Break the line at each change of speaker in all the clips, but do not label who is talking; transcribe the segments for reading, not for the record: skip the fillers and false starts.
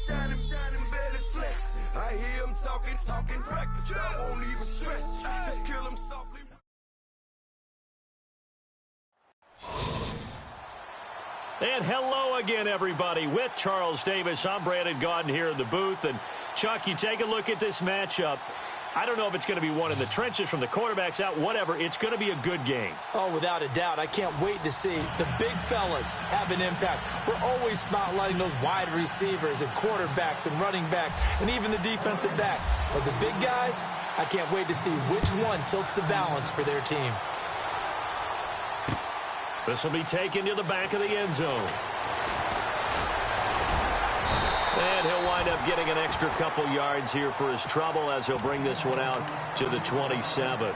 shining, belly flexing. I hear him talking practice. I won't even stress it. Just kill him softly.
And hello again, everybody. With Charles Davis, I'm Brandon Gaudin here in the booth. And, Chuck, you take a look at this matchup. I don't know if it's going to be one in the trenches from the quarterbacks out, whatever. It's going to be a good game.
Oh, without a doubt. I can't wait to see the big fellas have an impact. We're always spotlighting those wide receivers and quarterbacks and running backs and even the defensive backs. But the big guys, I can't wait to see which one tilts the balance for their team.
This will be taken to the back of the end zone. And he'll wind up getting an extra couple yards here for his trouble as he'll bring this one out to the 27.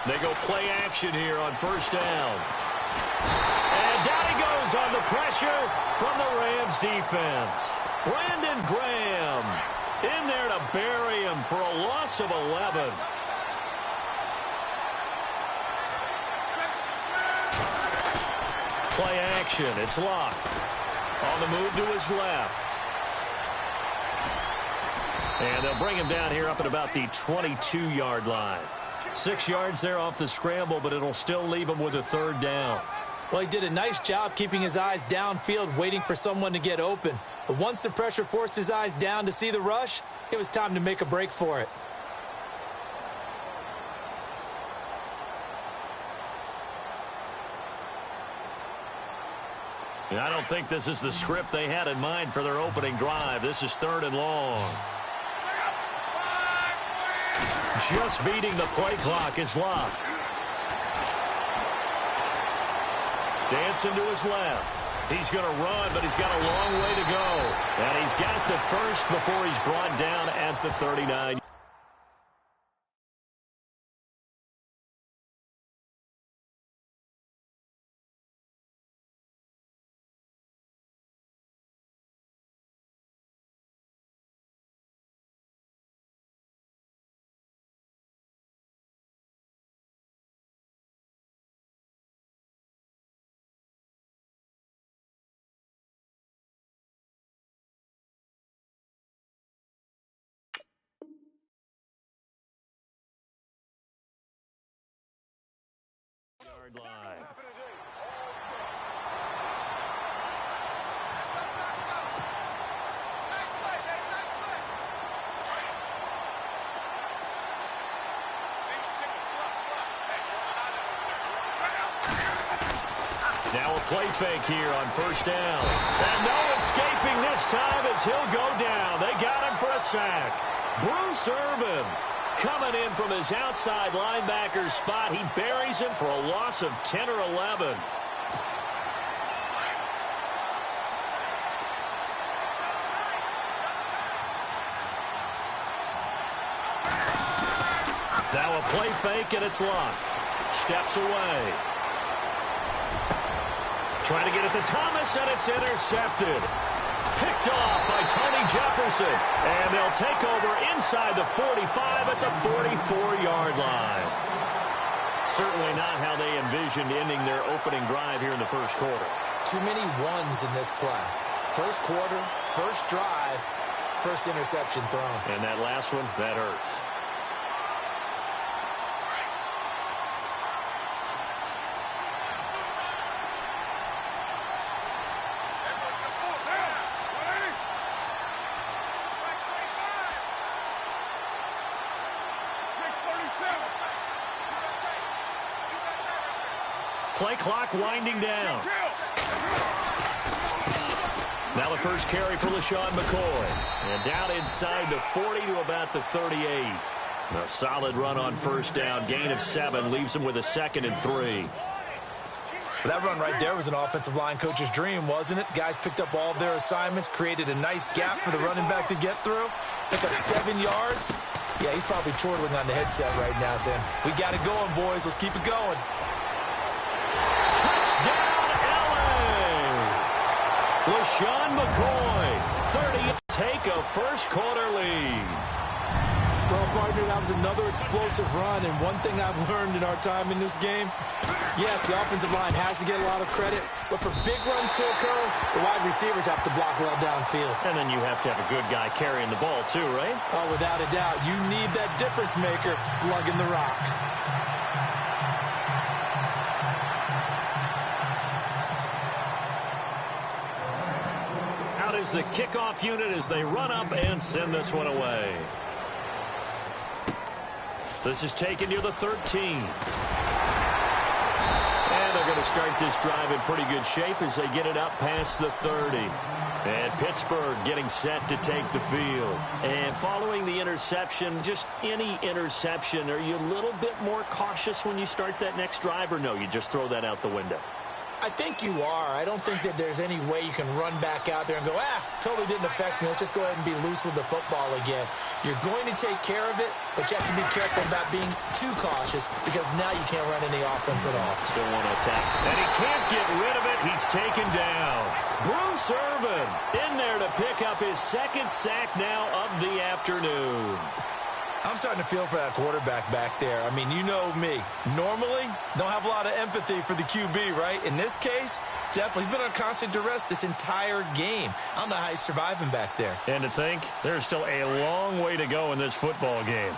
They go play action here on first down. And down he goes on the pressure from the Rams defense. Brandon Graham in there to bury him for a loss of 11. Play action. It's locked. On the move to his left. And they'll bring him down here up at about the 22-yard line. 6 yards there off the scramble, but it'll still leave him with a third down.
Well, he did a nice job keeping his eyes downfield, waiting for someone to get open. But once the pressure forced his eyes down to see the rush, it was time to make a break for it.
And I don't think this is the script they had in mind for their opening drive. This is 3rd and long. Just beating the play clock is locked. Dancing to his left. He's going to run, but he's got a long way to go. And he's got the first before he's brought down at the 39. Yard line. Now a play fake here on first down. And no escaping this time as he'll go down. They got him for a sack. Bruce Irvin coming in from his outside linebacker spot. He buries him for a loss of 10 or 11. Now a play fake, and it's locked. Steps away. Trying to get it to Thomas, and it's intercepted. Picked off by Tony Jefferson. And they'll take over inside the 45 at the 44-yard line. Certainly not how they envisioned ending their opening drive here in the first quarter.
Too many ones in this play. First quarter, first drive, first interception thrown.
And that last one, that hurts. Play clock winding down. Now the first carry for LaShawn McCoy. And down inside the 40 to about the 38. A solid run on first down. Gain of 7 leaves him with a 2nd and 3.
That run right there was an offensive line coach's dream, wasn't it? Guys picked up all of their assignments, created a nice gap for the running back to get through. Pick up 7 yards. Yeah, he's probably chortling on the headset right now saying, we got it going, boys. Let's keep it going.
Touchdown, LA! LaShawn McCoy, 30, take a first-quarter lead.
Well, partner, that was another explosive run, and one thing I've learned in our time in this game, yes, the offensive line has to get a lot of credit, but for big runs to occur, the wide receivers have to block well downfield.
And then you have to have a good guy carrying the ball too, right?
Oh, without a doubt. You need that difference maker lugging the rock.
Out is the kickoff unit as they run up and send this one away. This is taken near the 13. And they're going to start this drive in pretty good shape as they get it up past the 30. And Pittsburgh getting set to take the field. And following the interception, just any interception, are you a little bit more cautious when you start that next drive, or no, you just throw that out the window?
I think you are. I don't think that there's any way you can run back out there and go, totally didn't affect me. Let's just go ahead and be loose with the football again. You're going to take care of it, but you have to be careful about being too cautious because now you can't run any offense at all.
Still want to attack. And he can't get rid of it. He's taken down. Bruce Irvin in there to pick up his second sack now of the afternoon.
I'm starting to feel for that quarterback back there. I mean, you know me. Normally, don't have a lot of empathy for the QB, right? In this case, definitely. He's been on constant duress this entire game. I don't know how he's surviving back there.
And to think, there's still a long way to go in this football game.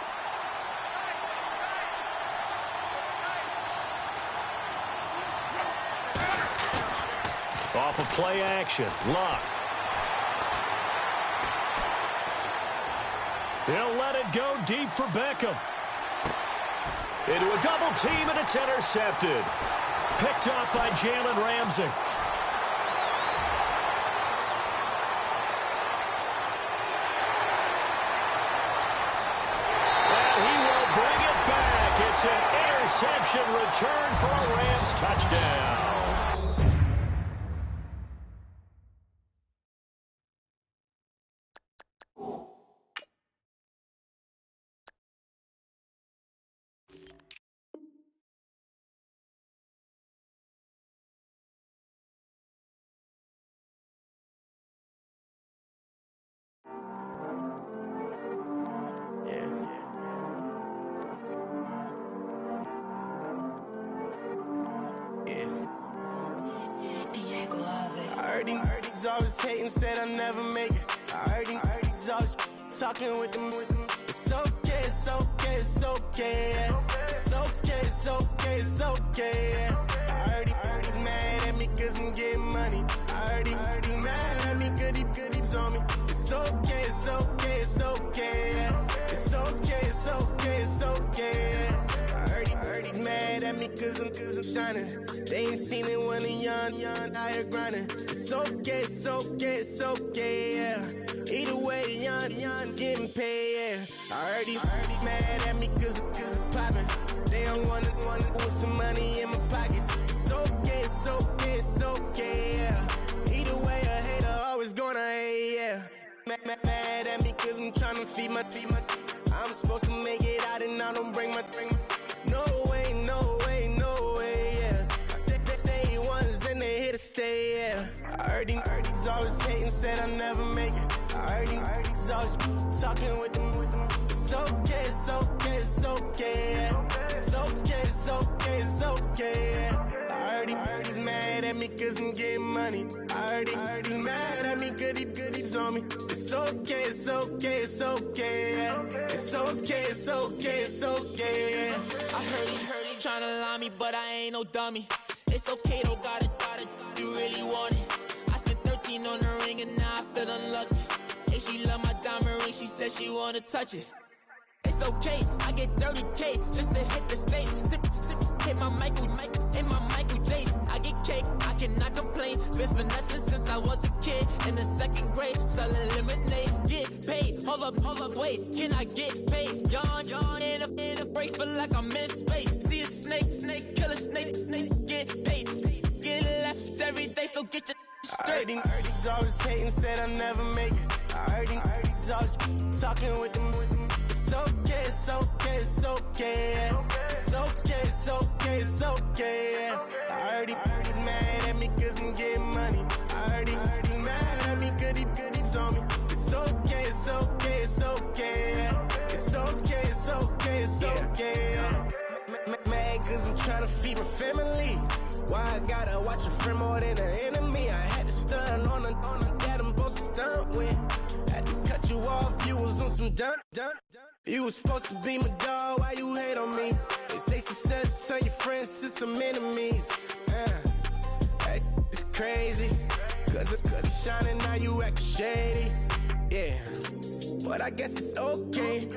Off of play action, Luck. He'll let it go deep for Beckham. Into a double team, and it's intercepted. Picked up by Jalen Ramsey. And he will bring it back. It's an interception return for a Rams touchdown.
He's always hating, said I'll never make it. I heard he's always talking with them. It's okay, it's okay, it's okay. It's okay, it's okay, it's okay. I heard he's mad at me cause I'm getting money. I heard he's mad at me cause he's on me. It's okay, it's okay, it's okay. It's okay, it's okay, it's okay. I heard he's mad at me cause I'm shining. They ain't seen it when a young out here grinding. It's okay, it's okay, it's okay, yeah. Either way, young getting paid, yeah. I heard he's mad at me cause I'm poppin'. They don't wanna put some money in my pockets. It's okay, it's okay, it's okay, yeah. Either way, a hater always gonna hate, yeah. Mad at me cause I'm tryna feed my I'm supposed to make it out and I don't bring my no way, no way, no way, yeah. They ones and they here to stay, yeah. I heard he's always hating, said I'll never make it. I heard he's always talking with them. It's okay, it's okay, it's okay, yeah. It's okay, it's okay, it's okay, yeah. I heard he's mad at me cause I'm getting money. I heard he's mad at me cause he's on me. It's okay, it's okay, it's okay, yeah. It's okay, it's okay, it's okay, yeah.
I heard he tryna lie me, but I ain't no dummy. It's okay, though, got it, you really want it. I spent 13 on the ring and now I feel unlucky. Hey, she love my diamond ring, she said she wanna touch it. It's okay, I get 30K just to hit the stage. Sip, hit my Michael, in my Michael J. I get cake, I cannot complain. Been finessing since I was a kid in the second grade. Selling lemonade, get paid. Hold up, wait, can I get paid? Yawn, in a break, feel like I'm in space. See a snake, kill a snake, get paid. Get left every day, so get your straight.
I heard he's always hating, said I'll never make it. I heard he's always talking with them. It's okay, it's okay, it's okay, yeah. It's okay, it's okay, it's okay, yeah. I heard he's mad at me cause I'm getting money. I heard he's trying to feed my family. Why I gotta watch a friend more than an enemy? I had to stun on a dad I'm supposed to stunt with. Had to cut you off, you was on some dun. You was supposed to be my dog, why you hate on me? They say success turn your friends to some enemies. Hey, it's crazy, cause it's shining, now you acting shady. Yeah, but I guess it's okay.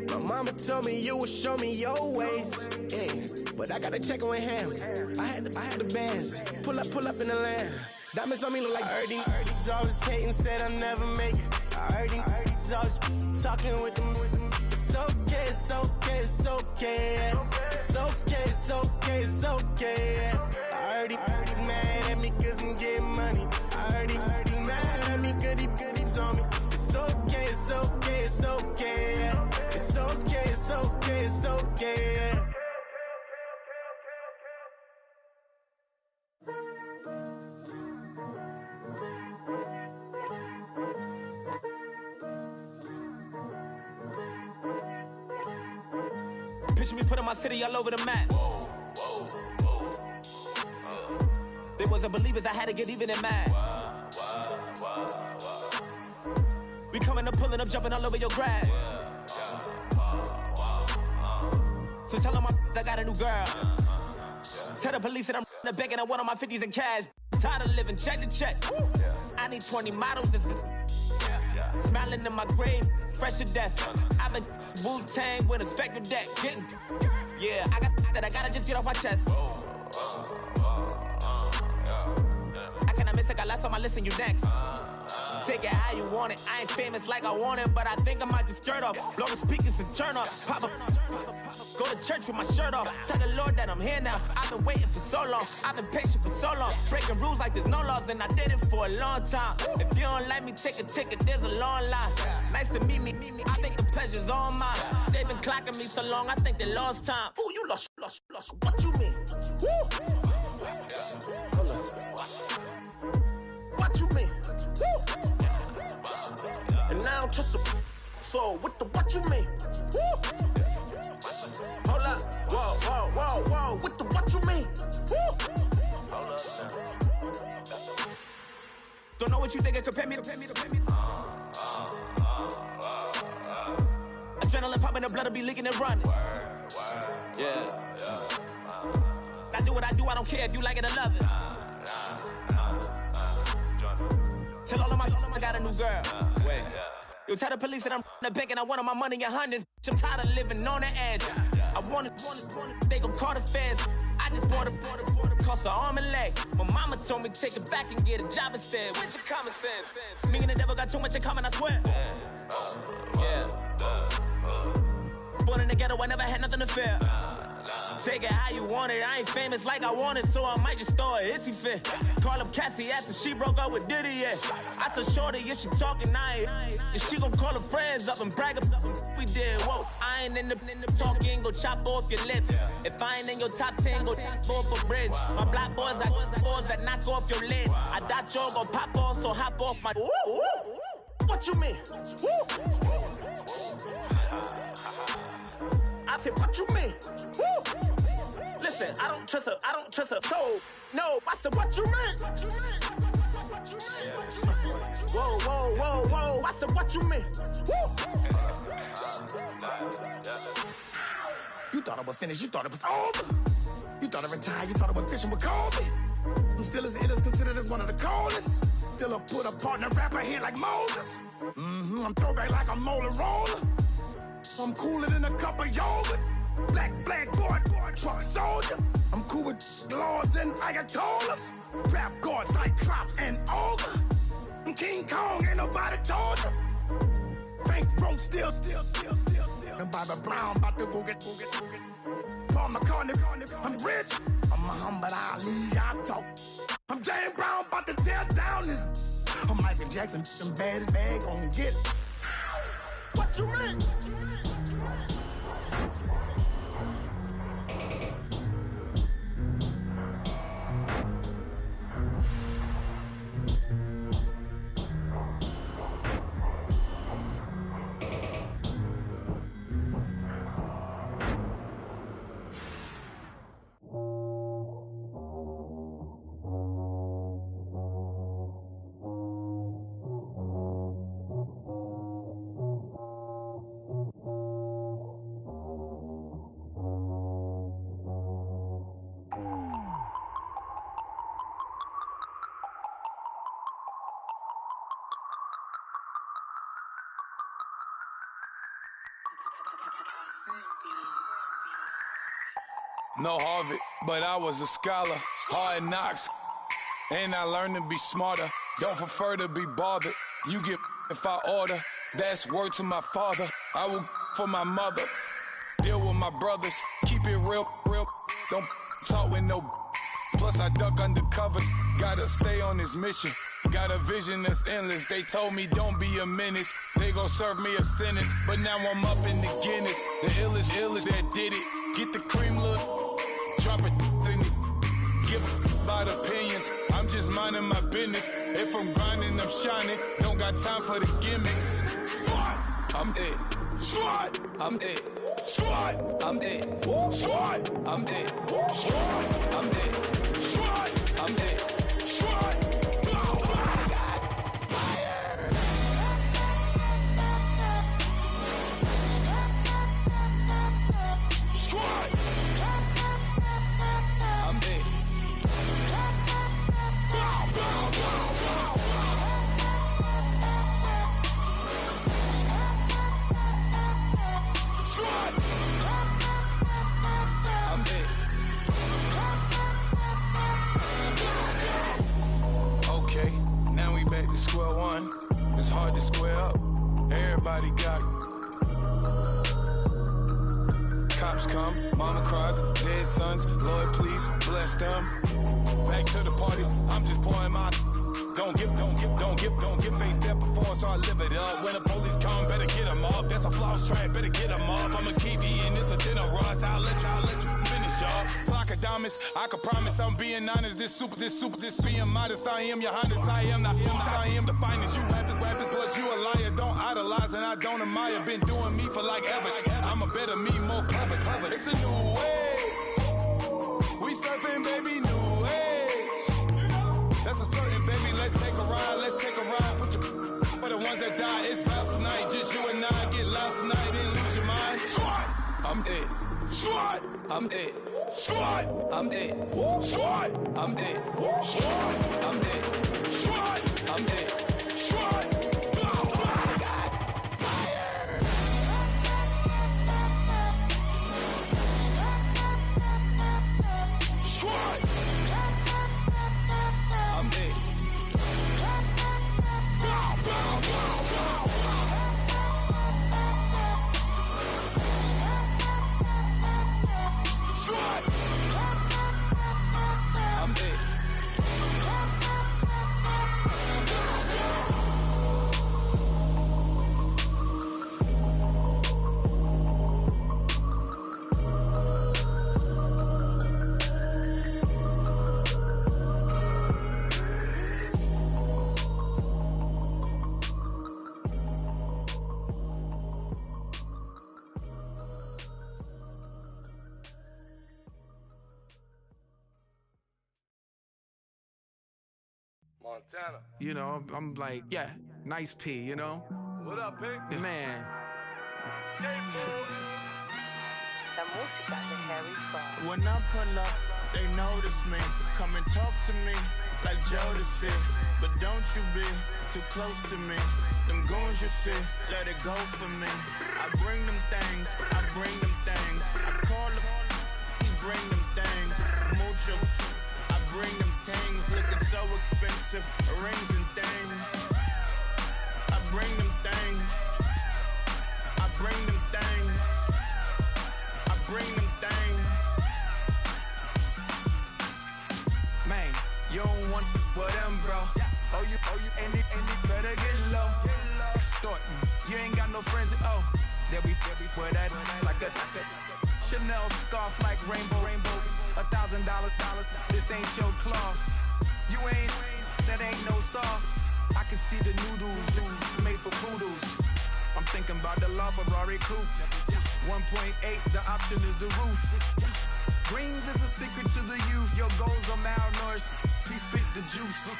My mama told me you would show me your ways. Yeah, but I gotta check on him. I had the bands. Pull up in the land. Diamonds on me look like Ernie. He's always hating, said I'll never make it. I heard he's always talking with them. It's okay, it's okay, it's okay. It's okay, it's okay, it's okay. I heard he's mad at me cause I'm getting money. I heard he's mad at me cause he's on me. It's okay, it's okay, it's okay. It's okay, it's okay, it's okay.
Picture me putting my city all over the map. They wasn't believers, I had to get even and mad. We coming up, pulling up, jumping all over your grass. So tell them I got a new girl. Tell the police that I'm the bank and I want on my 50s in cash. Tired of living check to check. I need 20 models, this is smiling in my grave, fresh to death. I've been Wu-Tang with a spectral deck. Yeah, I gotta just get off my chest. I cannot miss, I got lots on my list and you next. Take it how you want it. I ain't famous like I want it, but I think I might just skirt off. Blow the speakers and turn up. Pop up. Go to church with my shirt off. Tell the Lord that I'm here now. I've been waiting for so long. I've been patient for so long. Breaking rules like there's no laws, and I did it for a long time. If you don't like me, take a ticket. There's a long line. Nice to meet me. I think the pleasure's all mine. They've been clocking me so long, I think they lost time. Ooh, you lost. What you mean? Woo! What you mean? Woo! And now I don't trust the so what you mean? Woo! Hold up, whoa, what you mean? Woo! Hold up now. Don't know what you think it compare me to. Adrenaline popping, the blood'll be leaking and running. Yeah. I do what I do, I don't care if you like it or love it. Tell all of my I got a new girl. Wait. You tell the police that I'm the bank and I want all my money in hundreds. I'm tired of living on the edge. I want it, they gon' call the feds. I just bought a cost an arm and leg. My mama told me take it back and get a job instead. Where's your common sense? Me and the devil got too much in common, I swear. Yeah. Born in the ghetto, I never had nothing to fear. Take it how you want it. I ain't famous like I want it, so I might just throw a hissy fit. Call up Cassie after she broke up with Diddy, yeah. I told Shorty if she talking, I ain't. And she gon' call her friends up and brag about we did. Whoa, I ain't in the talking, go chop off your lips. If I ain't in your top 10, go tap off a bridge. My black boys like boys that knock off your lid. I thought y'all gon' pop off, so hop off my. What you mean? I said, what you mean? Woo! Listen, I don't trust her soul. No, I said, what you mean? Whoa, I said, what you mean? Woo! You thought I was finished, you thought it was over. You thought I retired, you thought I was fishing with Kobe. I'm still as ill as considered as one of the coldest. Still a put a partner rapper here like Moses. I'm throwback like a molar roller. I'm cooler than a cup of yogurt. Black flag board, truck soldier. I'm cool with laws and Ayatollahs. Rap god, Cyclops and Ogre. I'm King Kong, ain't nobody told you. Bank road still. And Bobby Brown about to go get. Paul McCartney, I'm rich. I'm Muhammad Ali, I talk. I'm James Brown, about to tear down this. I'm Michael Jackson, them bad as bag gon' get it. What you mean?
No Harvard, but I was a scholar. Hard knocks, and I learned to be smarter. Don't prefer to be bothered. You get if I order. That's word to my father. I will for my mother. Deal with my brothers. Keep it real. Don't talk with no. Plus I duck undercover. Gotta stay on this mission. Got a vision that's endless. They told me don't be a menace. They gon' serve me a sentence. But now I'm up in the Guinness. The illest that did it. Get the cream look. Drop it in it. Give about opinions. I'm just minding my business. If I'm grinding, I'm shining. Don't got time for the gimmicks. Squad, I'm it. Squad, I'm it. Squad, I'm it. Squad, I'm it. Squad, I'm it. Squad, I'm it. Squad. Square one, it's hard to square up. Everybody got cops come, mama cries, dead sons. Lord, please bless them. Back to the party, I'm just pouring my. Don't get face step before, so I live it up. When the police come, better get them up. That's a floss track, better get them up. I'ma keep eating, it's a dinner rush. I'll let you finish up. Flock of diamonds, I can promise I'm being honest. This being modest. I am your highness, I am the finest. You rappers, plus you a liar. Don't idolize and I don't admire. Been doing me for like ever. I'm a better me, more clever. It's a new way. We surfing, baby, new age. That's a certain, baby. Let's take a ride. Put your for the ones that die. It's vows tonight. Just you and I get lost tonight. Then lose your mind. Squad, I'm it. Squad, I'm it. Squad, I'm it. Squad, I'm it. Squad, I'm it. Squad, I'm it. Squad.
Montana.
You know, I'm like, yeah, nice P, you know?
What up, Pink?
Man.
La música de Harry Fraud.
When I pull up, they notice me. Come and talk to me like Jodeci. But don't you be too close to me. Them goons you see, let it go for me. I bring them things, I call them, he bring them things. Mucho, I bring them things. Looking so expensive, rings and things. I bring them things. I bring them things. I bring them things.
Man, you don't want with them, bro. Oh, you, and it better get low. Extorting, you ain't got no friends. Oh, they'll be wear that like a Chanel scarf like rainbow. $1,000, this ain't your cloth. You ain't, that ain't no sauce. I can see the noodles made for poodles. I'm thinking about the LaFerrari coupe. 1.8, the option is the roof. Greens is a secret to the youth. Your goals are malnourished. Please spit the juice.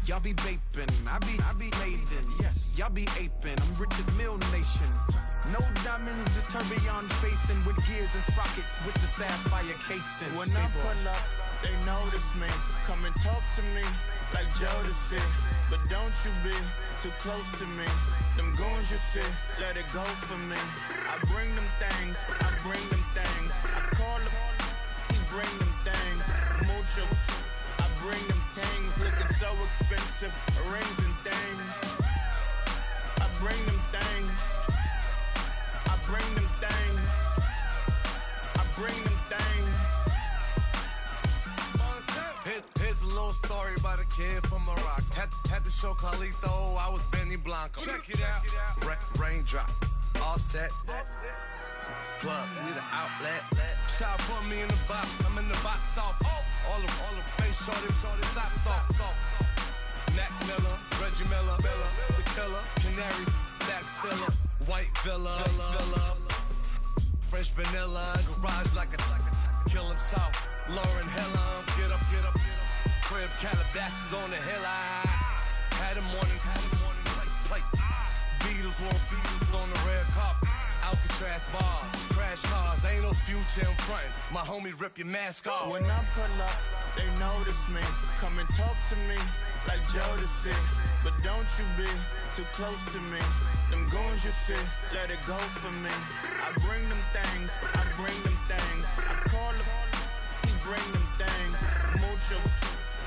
Y'all be vaping, I be laden. Yes, y'all be aping. I'm Richard Mill Nation. No diamonds, just tourbillon facing with gears and sprockets with the sapphire casing.
When I pull up, they notice me. Come and talk to me like Jodeci. But don't you be too close to me. Them goons you see, let it go for me. I bring them things, I call them, he bring them things. Mucho, I bring them things. Looking so expensive, rings and things. I bring them things. I bring them things. I bring them things.
Here's a little story about a kid from Morocco. Had to show Carlito I was Benny Blanco. Check it out. Raindrop, all set. Plug, we the outlet. Shot put me in the box. I'm in the box off. All the face shorty, socks off. Mac Miller, Reggie Miller, the killer, Canaries, Black Stiller, White Villa, Fresh vanilla, garage like a kill him soft. Lauren Hiller, get up. Crib Calabasas on the hill. I had a morning plate. Beatles on the red carpet. Alcatraz bars, crash cars, ain't no future in front. My homie rip your mask off.
When I pull up, they notice me. Come and talk to me like Jodeci. But don't you be too close to me. Them goons you see, let it go for me. I bring them things, I bring them things. I call them, he bring them things. Mucho,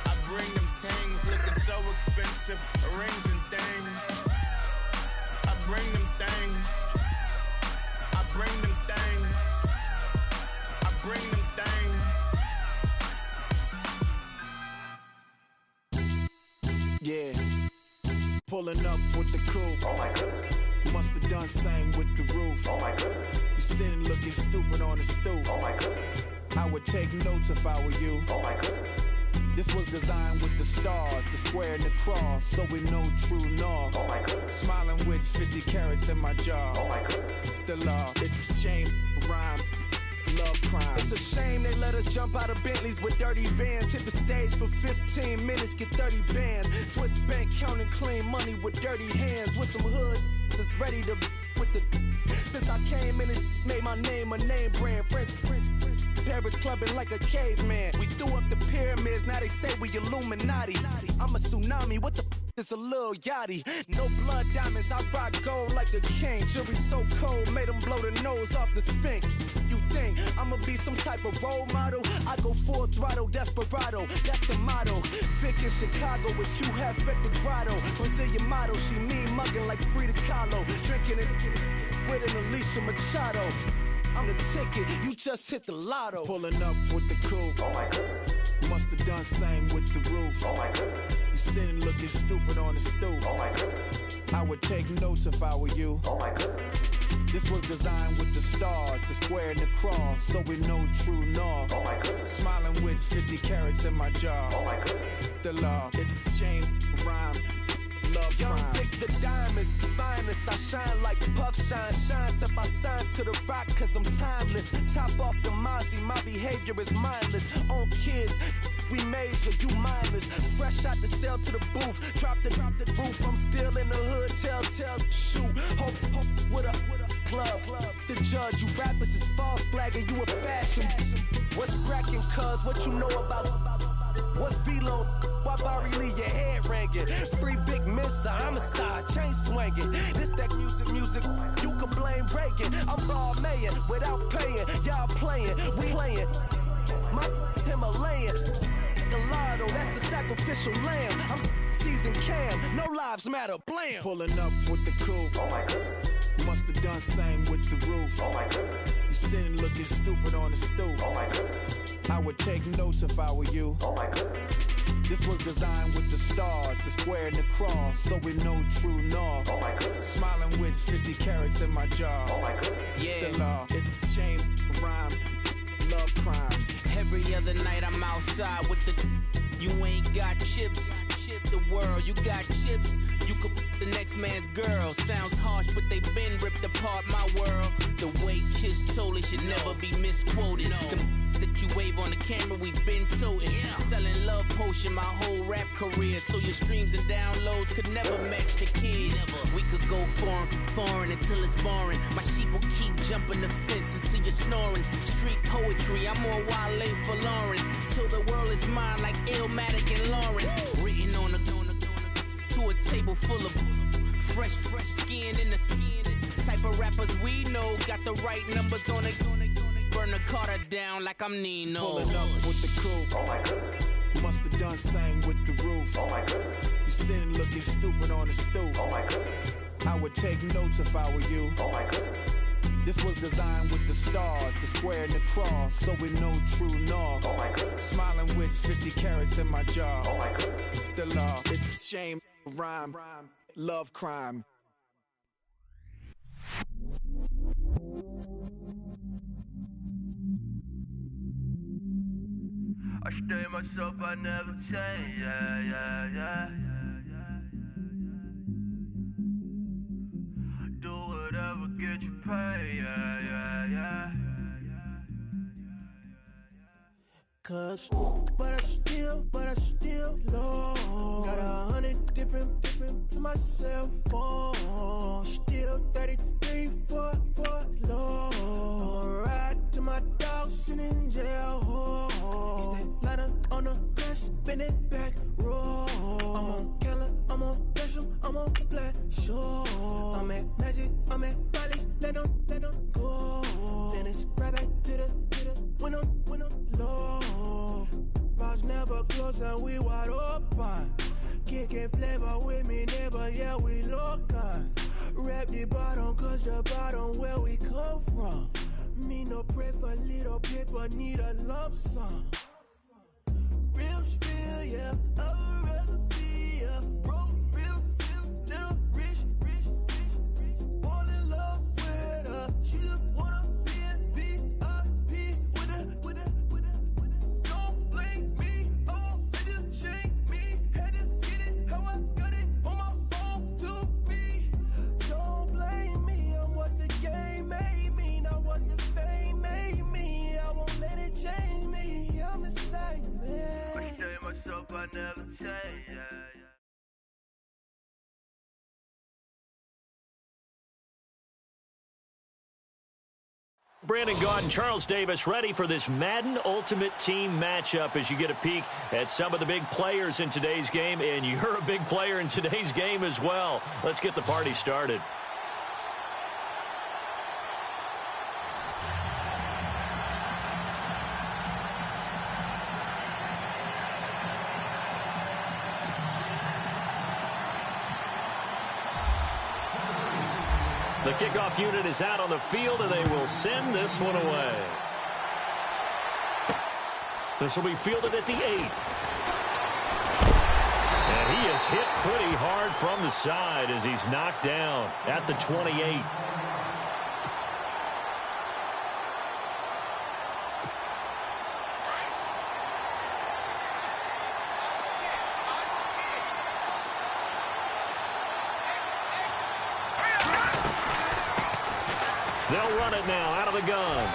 I bring them things. Looking so expensive, rings and things. I bring them things. I bring them things. I bring them things.
Yeah, pulling up with the coupe.
Oh my goodness.
Must have done same with the roof.
Oh my goodness.
You sitting looking stupid on the stoop.
Oh my goodness.
I would take notes if I were you.
Oh my goodness.
This was designed with the stars, the square and the cross, so we know true north.
Oh my goodness.
Smiling with 50 carats in my jaw.
Oh my goodness.
The law, it's a shame, rhyme, love crime.
It's a shame they let us jump out of Bentleys with dirty vans. Hit the stage for 15 minutes, get 30 bands. Swiss bank counting clean money with dirty hands. With some hood that's ready to with the. Since I came in, it made my name a name brand. French. Paris clubbing like a caveman. We threw up the pyramids, now they say we Illuminati. I'm a tsunami, what the is a little yachty. No blood diamonds, I rock gold like a king. Jewelry so cold, made them blow the nose off the Sphinx. You think I'ma be some type of role model? I go full throttle, desperado, that's the motto. Vic in Chicago, it's Hugh Hef at the grotto. Brazilian model, she mean mugging like Frida Kahlo. Drinking it with an Alicia Machado. I'm the ticket, you just hit the lotto.
Pulling up with the coupe.
Oh my goodness.
Must have done same with the roof.
Oh my goodness.
You sitting looking stupid on the stoop.
Oh my goodness.
I would take notes if I were you.
Oh my goodness.
This was designed with the stars, the square and the cross, so we know true north.
Oh my goodness.
Smiling with 50 carats in my jaw.
Oh my goodness.
The law, it's a shame, rhyme, love
Young
crime.
Vic, the diamonds, finest. I shine like puff shine. Shines if I sign to the rock, cause I'm timeless. Top off the Mozzie, my behavior is mindless. On kids, we major, you mindless. Fresh out the cell to the booth. Drop the roof, I'm still in the hood. Tell, shoot. Hope, with a club. The judge, you rappers is false flagging, you a fashion. What's cracking, cuz? What you know about? What's Velo? Why Barry Lee, your head ringing? Free Vic Mensa, I'm a star, chain swinging. This that music, you can blame Reagan. I'm ball mayin' without paying. Y'all playing, we playing. My Himalayan. The lotto, that's a sacrificial lamb. I'm season cam, no lives matter, blam.
Pulling up with the coupe.
Oh my goodness.
Must have done same with the roof.
Oh my goodness.
You sitting looking stupid on the stoop.
Oh my goodness.
I would take notes if I were you.
Oh my goodness.
This was designed with the stars, the square and the cross, so we know true north.
Oh my goodness.
Smiling with 50 carats in my jaw.
Oh my goodness.
Yeah.
The law, it's a shame, rhyme, love crime.
Every other night I'm outside with the. You ain't got chips. The world, you got chips. You could the next man's girl. Sounds harsh, but they been ripped apart my world. The way Kiss told it should never be misquoted. The that you wave on the camera, we been toting. Selling love potion my whole rap career. So your streams and downloads could never match the kids. We could go foreign until it's boring. My sheep will keep jumping the fence until you're snoring. Street poetry, I'm more Wale for Lauren. Till the world is mine like Illmatic and Lauren. Written on a to a table full of fresh skin in the type of rappers we know got the right numbers on it.
burn the Carter down like I'm Nino.
Pulling up with the crew.
Oh my goodness.
Must have done sang with the roof.
Oh my goodness.
You sitting looking stupid on the stoop.
Oh my goodness.
I would take notes if I were you.
Oh my goodness.
This was designed with the stars, the square and the cross, so we know true north.
Oh my goodness.
Smiling with 50 carats in my jaw.
Oh my goodness.
The law, it's a shame, rhyme, love crime.
I stay myself, I never change, yeah. Do whatever, get you paid, yeah.
Cause, but I still low. Got 100 different to my cell phone. Still 33 for low. I'ma ride to my dog sitting in jail. It's that lighter on the grass, spin it back, roll. I'm on Keller, I'm on Bishop, I'm on Flat Shore. I'm at Magic, I'm at Valley, let them go. Then it's right back to the window low. Bars never close and we wide open. Kicking flavor with me, neighbor, yeah, we local. Rap the bottom, cause the bottom where we come from. Me no pray for little paper, need a lump sum. Real spill, yeah, a recipe, yeah. Broke, real, little rich. Fall in love with her, she just wanna be in VIP with her. Don't blame me, oh, they just shame me. Had to get it, how I got it on my phone to be. Don't blame me, I'm what the game made me, not what the fame made me. I won't let it change me, I'm the same man.
I stay myself, I never change, yeah.
Brandon Gaud and Charles Davis ready for this Madden Ultimate Team matchup as you get a peek at some of the big players in today's game, and you're a big player in today's game as well. Let's get the party started. The kickoff unit is out on the field, and they will send this one away. This will be fielded at the 8. And he is hit pretty hard from the side as he's knocked down at the 28. They'll run it now out of the gun.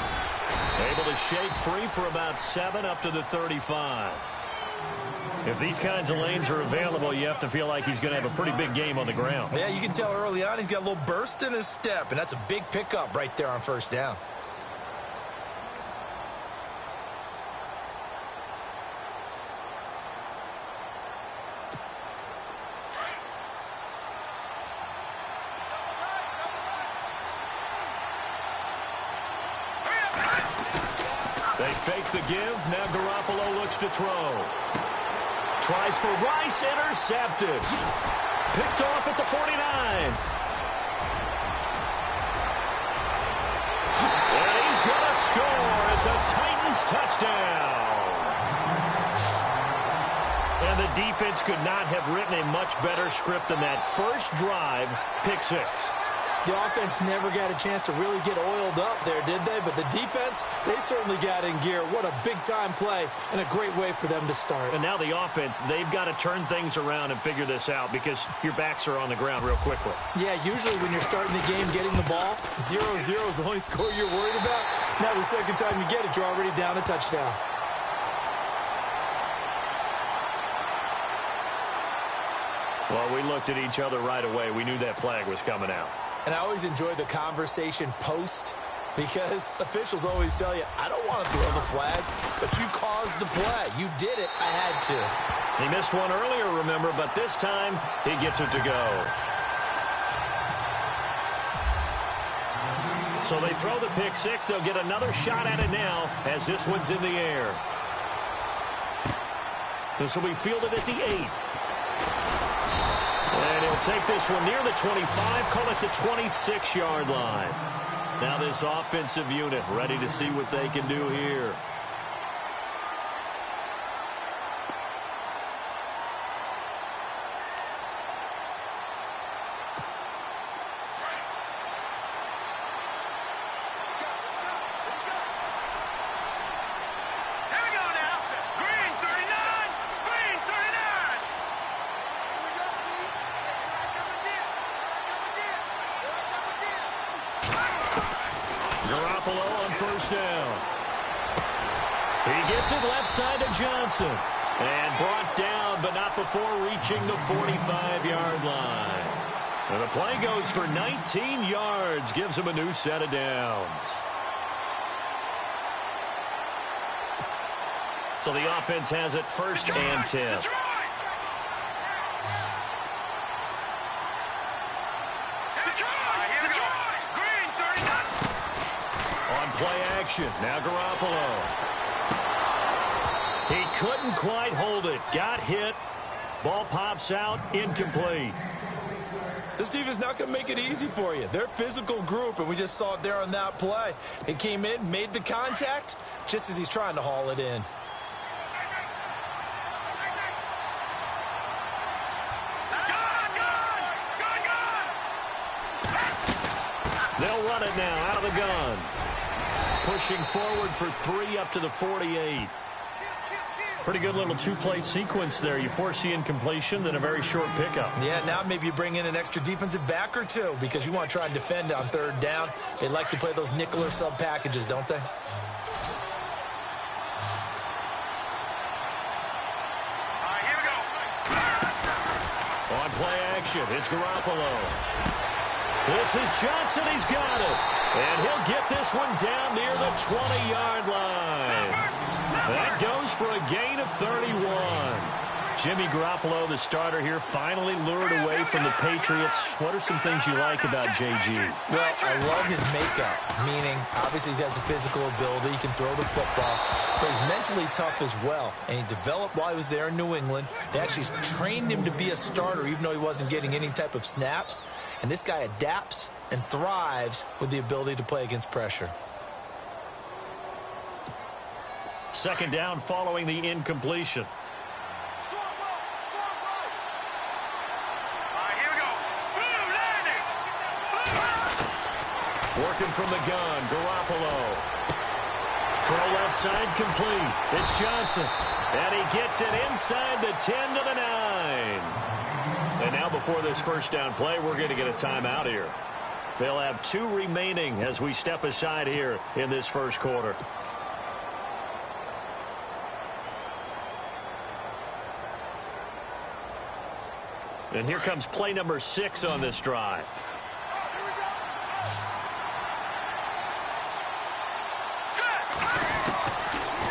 Able to shake free for about 7 up to the 35. If these kinds of lanes are available, you have to feel like he's going to have a pretty big game on the ground.
Yeah, you can tell early on he's got a little burst in his step, and that's a big pickup right there on first down.
They fake the give. Now Garoppolo looks to throw. Tries for Rice. Intercepted. Picked off at the 49. And he's going to score. It's a Titans touchdown. And the defense could not have written a much better script than that first drive, pick 6.
The offense never got a chance to really get oiled up there, did they? But the defense, they certainly got in gear. What a big-time play and a great way for them to start.
And now the offense, they've got to turn things around and figure this out because your backs are on the ground real quickly.
Yeah, usually when you're starting the game getting the ball, 0-0 is the only score you're worried about. Now the second time you get it, you're already down a touchdown.
Well, we looked at each other right away. We knew that flag was coming out.
And I always enjoy the conversation post because officials always tell you, I don't want to throw the flag, but you caused the play. You did it. I had to.
He missed one earlier, remember, but this time he gets it to go. So they throw the pick six. They'll get another shot at it now as this one's in the air. This will be fielded at the 8. And he'll take this one near the 25, call it the 26-yard line. Now this offensive unit ready to see what they can do here. Side to Johnson. And brought down, but not before reaching the 45-yard line. And the play goes for 19 yards. Gives him a new set of downs. So the offense has it first and 10. On play action. Now Garoppolo. He couldn't quite hold it. Got hit. Ball pops out. Incomplete.
This defense is not going to make it easy for you. They're a physical group, and we just saw it there on that play. It came in, made the contact, just as he's trying to haul it in.
They'll run it now out of the gun. Pushing forward for 3 up to the 48. Pretty good little two-play sequence there. You force the incompletion, then a very short pickup.
Yeah, now maybe you bring in an extra defensive back or two because you want to try and defend on third down. They like to play those nickel or sub packages, don't they?
Here we go. On play action, it's Garoppolo. This is Johnson. He's got it. And he'll get this one down near the 20-yard line. That goes for a gain of 31. Jimmy Garoppolo, the starter here, finally lured away from the Patriots. What are some things you like about JG?
Well, I love his makeup, meaning obviously he's got some physical ability. He can throw the football, but he's mentally tough as well. And he developed while he was there in New England. They actually trained him to be a starter even though he wasn't getting any type of snaps. And this guy adapts and thrives with the ability to play against pressure.
Second down following the incompletion. Working from the gun, Garoppolo. Throw left side complete. It's Johnson. And he gets it inside the 10 to the 9. And now before this first down play, we're going to get a timeout here. They'll have 2 remaining as we step aside here in this first quarter. And here comes play number 6 on this drive.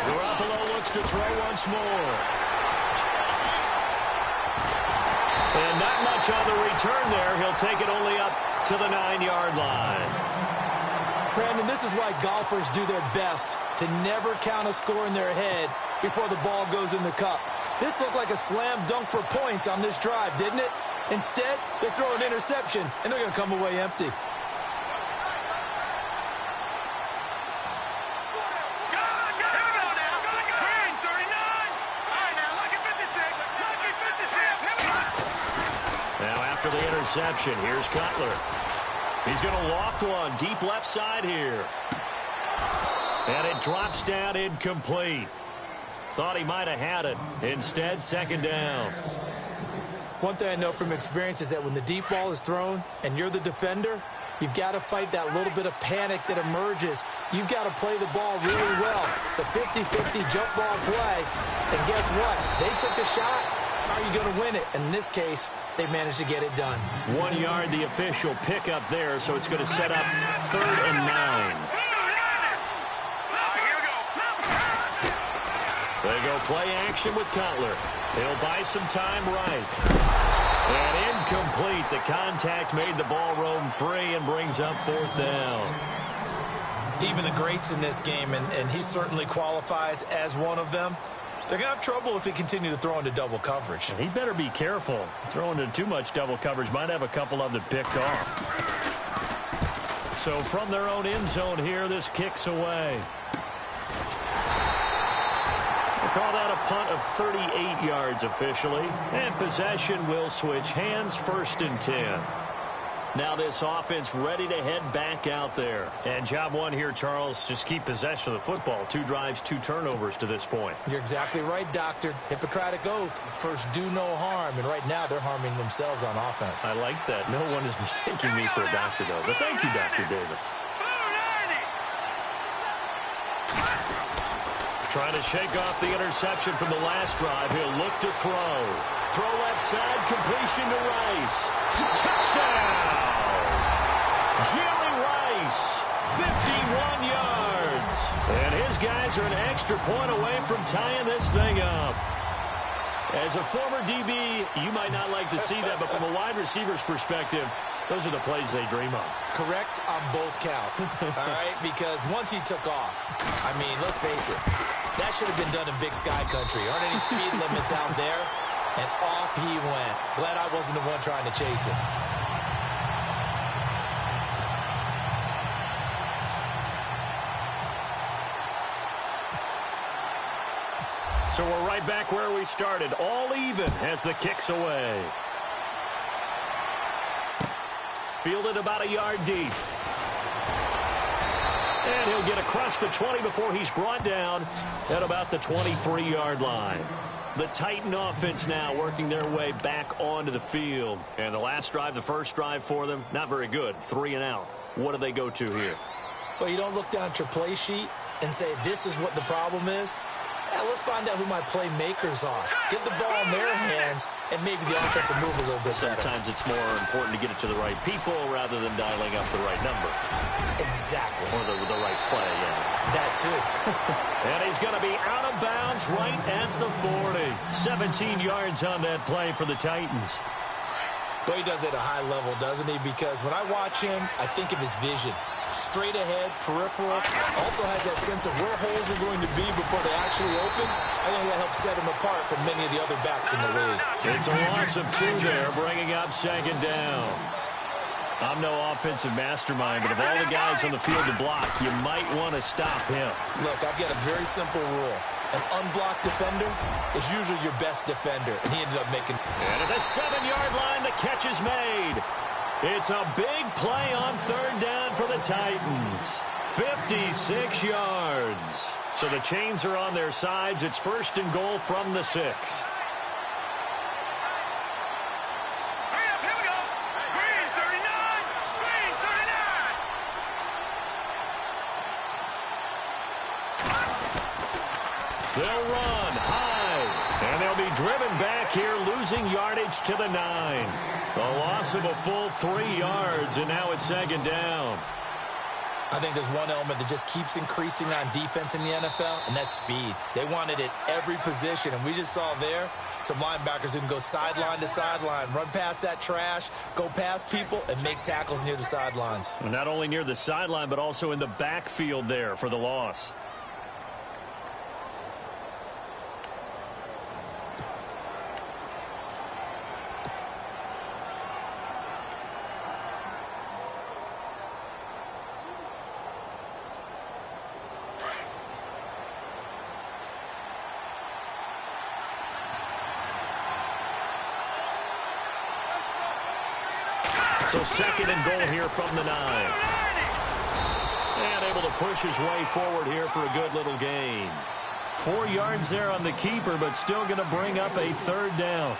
Garoppolo looks to throw once more. And not much on the return there. He'll take it only up to the 9-yard line.
Brandon, this is why golfers do their best to never count a score in their head before the ball goes in the cup. This looked like a slam dunk for points on this drive, didn't it? Instead, they throw an interception, and they're going to come away empty.
Now after the interception, here's Cutler. He's going to loft one deep left side here. And it drops down incomplete. Thought he might have had it. Instead, second down.
One thing I know from experience is that when the deep ball is thrown and you're the defender, you've got to fight that little bit of panic that emerges. You've got to play the ball really well. It's a 50-50 jump ball play. And guess what? They took a shot. How are you going to win it? And in this case, they managed to get it done.
1 yard, the official pickup there, so it's going to set up 3rd and 9. They go play action with Cutler. He'll buy some time right. And incomplete. The contact made the ball roam free and brings up 4th down.
Even the greats in this game, and he certainly qualifies as one of them, they're going to have trouble if they continue to throw into double coverage.
And he better be careful. Throwing into too much double coverage might have a couple of them picked off. So from their own end zone here, this kicks away. We'll call that a punt of 38 yards officially. And possession will switch hands, 1st and 10. Now this offense ready to head back out there. And job one here, Charles, just keep possession of the football. 2 drives, 2 turnovers to this point.
You're exactly right, Doctor. Hippocratic oath. First, do no harm. And right now, they're harming themselves on offense.
I like that. No one is mistaking me for a doctor, though. But thank you, Dr. Davis. Trying to shake off the interception from the last drive. He'll look to throw. Throw left side, completion to Rice. Touchdown! Jerry Rice, 51 yards. And his guys are an extra point away from tying this thing up. As a former DB, you might not like to see that, but from a wide receiver's perspective, those are the plays they dream of.
Correct on both counts, all right? Because once he took off, I mean, let's face it, that should have been done in Big Sky Country. Aren't any speed limits out there? And off he went. Glad I wasn't the one trying to chase him.
So we're right back where we started. All even as the kick's away. Fielded about a yard deep. And he'll get across the 20 before he's brought down at about the 23-yard line. The Titan offense now working their way back onto the field. And the last drive, the first drive for them, not very good. 3 and out. What do they go to here?
Well, you don't look down at your play sheet and say, this is what the problem is. Yeah, let's find out who my playmakers are. Get the ball in their hands and maybe the offense will move a little bit better.
Sometimes it's more important to get it to the right people rather than dialing up the right number.
Exactly.
Or the right play, yeah.
That too.
And he's going to be out of bounds right at the 40. 17 yards on that play for the Titans.
Well, he does it at a high level, doesn't he? Because when I watch him, I think of his vision. Straight ahead, peripheral. Also has that sense of where holes are going to be before they actually open. I think that helps set him apart from many of the other backs in the league.
It's a loss of 2 there, bringing up 2nd down. I'm no offensive mastermind, but of all the guys on the field to block, you might want to stop him.
Look, I've got a very simple rule. An unblocked defender is usually your best defender, and he ended up making...
And at the 7-yard line, the catch is made. It's a big play on 3rd down for the Titans. 56 yards. So the chains are on their sides. It's 1st and goal from the 6. They'll run high, and they'll be driven back here, losing yardage to the 9. A loss of a full 3 yards, and now it's 2nd down.
I think there's one element that just keeps increasing on defense in the NFL, and that's speed. They want it at every position, and we just saw there some linebackers who can go sideline to sideline, run past that trash, go past people, and make tackles near the sidelines.
Not only near the sideline, but also in the backfield there for the loss. So 2nd and goal here from the 9. And able to push his way forward here for a good little gain. 4 yards there on the keeper, but still going to bring up a 3rd down.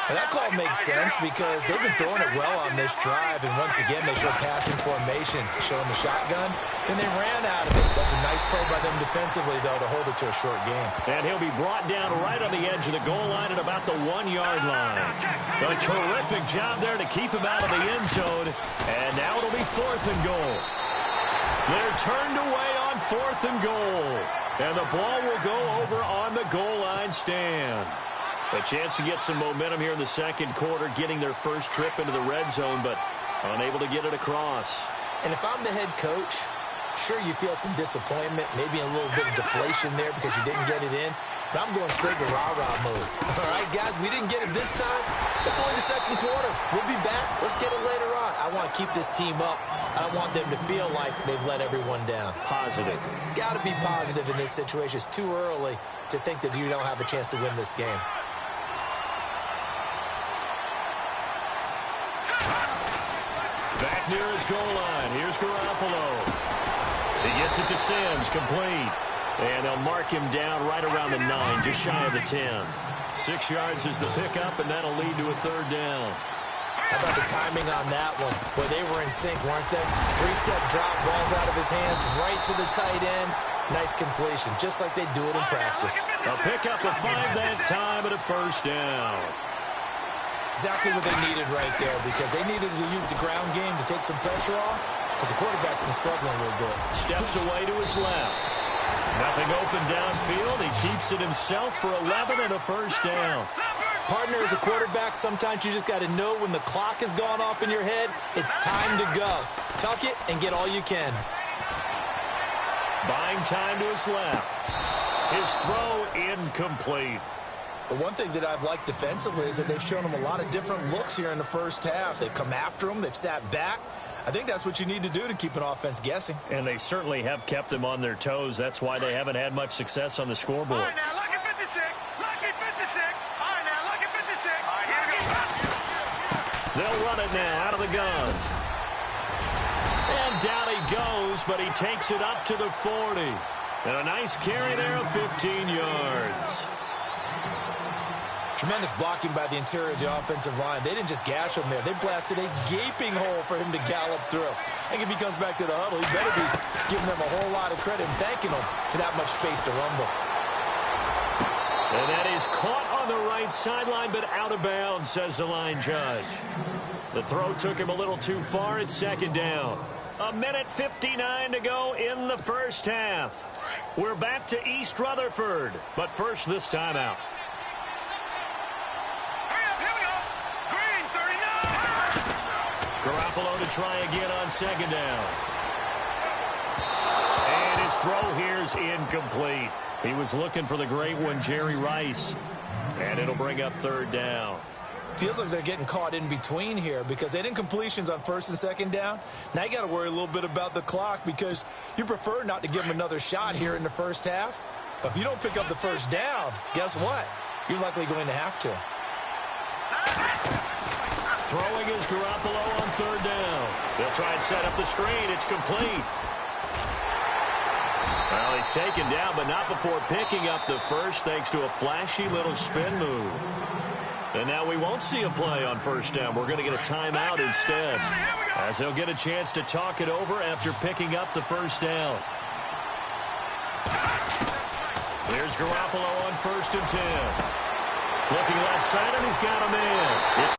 And that call makes sense because they've been throwing it well on this drive, and once again they show passing formation, showing the shotgun, and they ran out of it. That's a nice play by them defensively, though, to hold it to a short game.
And he'll be brought down right on the edge of the goal line at about the 1-yard line. A terrific job there to keep him out of the end zone, and now it'll be 4th and goal. They're turned away on 4th and goal, and the ball will go over on the goal line stand. A chance to get some momentum here in the 2nd quarter, getting their first trip into the red zone, but unable to get it across.
And if I'm the head coach, Sure, you feel some disappointment, maybe a little bit of deflation there because you didn't get it in. But I'm going straight to rah-rah mode. All right, guys, we didn't get it this time. It's only the second quarter. We'll be back. Let's get it later on. I want to keep this team up. I don't want them to feel like they've let everyone down.
Positive.
Got to be positive in this situation. It's too early to think that you don't have a chance to win this game.
Back near his goal line. Here's Garoppolo. He gets it to Sims, complete. And they'll mark him down right around the 9, just shy of the 10. 6 yards is the pickup, and that'll lead to a third down.
How about the timing on that one? Boy, they were in sync, weren't they? 3-step drop, ball's out of his hands, right to the tight end. Nice completion, just like they do it in practice.
A pickup of 5 that time and a first down.
Exactly what they needed right there, because they needed to use the ground game to take some pressure off, because the quarterback's been struggling a little bit.
Steps away to his left. Nothing open downfield. He keeps it himself for 11 and a first down.
Partner, as a quarterback, sometimes you just got to know when the clock has gone off in your head, it's time to go. Tuck it and get all you can.
Buying time to his left. His throw incomplete.
But one thing that I've liked defensively is that they've shown him a lot of different looks here in the first half. They've come after him. They've sat back. I think that's what you need to do to keep an offense guessing.
And they certainly have kept them on their toes. That's why they haven't had much success on the scoreboard.
All right, now, lucky 56. Lucky 56. All right, now, lucky 56. All right, here we go.
They'll run it now out of the gun. And down he goes, but he takes it up to the 40. And a nice carry there of 15 yards.
Tremendous blocking by the interior of the offensive line. They didn't just gash him there. They blasted a gaping hole for him to gallop through. I think if he comes back to the huddle, he better be giving them a whole lot of credit and thanking them for that much space to rumble.
And that is caught on the right sideline, but out of bounds, says the line judge. The throw took him a little too far. It's second down. 1:59 to go in the first half. We're back to East Rutherford, but first this timeout. Garoppolo to try again on second down. And his throw here's incomplete. He was looking for the great one, Jerry Rice. And it'll bring up third down.
Feels like they're getting caught in between here because they didn't completions on first and second down. Now you got to worry a little bit about the clock because you prefer not to give them another shot here in the first half. But if you don't pick up the first down, guess what? You're likely going to have to.
Throwing is Garoppolo on third down. They'll try and set up the screen. It's complete. Well, he's taken down, but not before picking up the first thanks to a flashy little spin move. And now we won't see a play on first down. We're going to get a timeout instead, as they'll get a chance to talk it over after picking up the first down. Here's Garoppolo on 1st and 10. Looking left side, and he's got a man. It's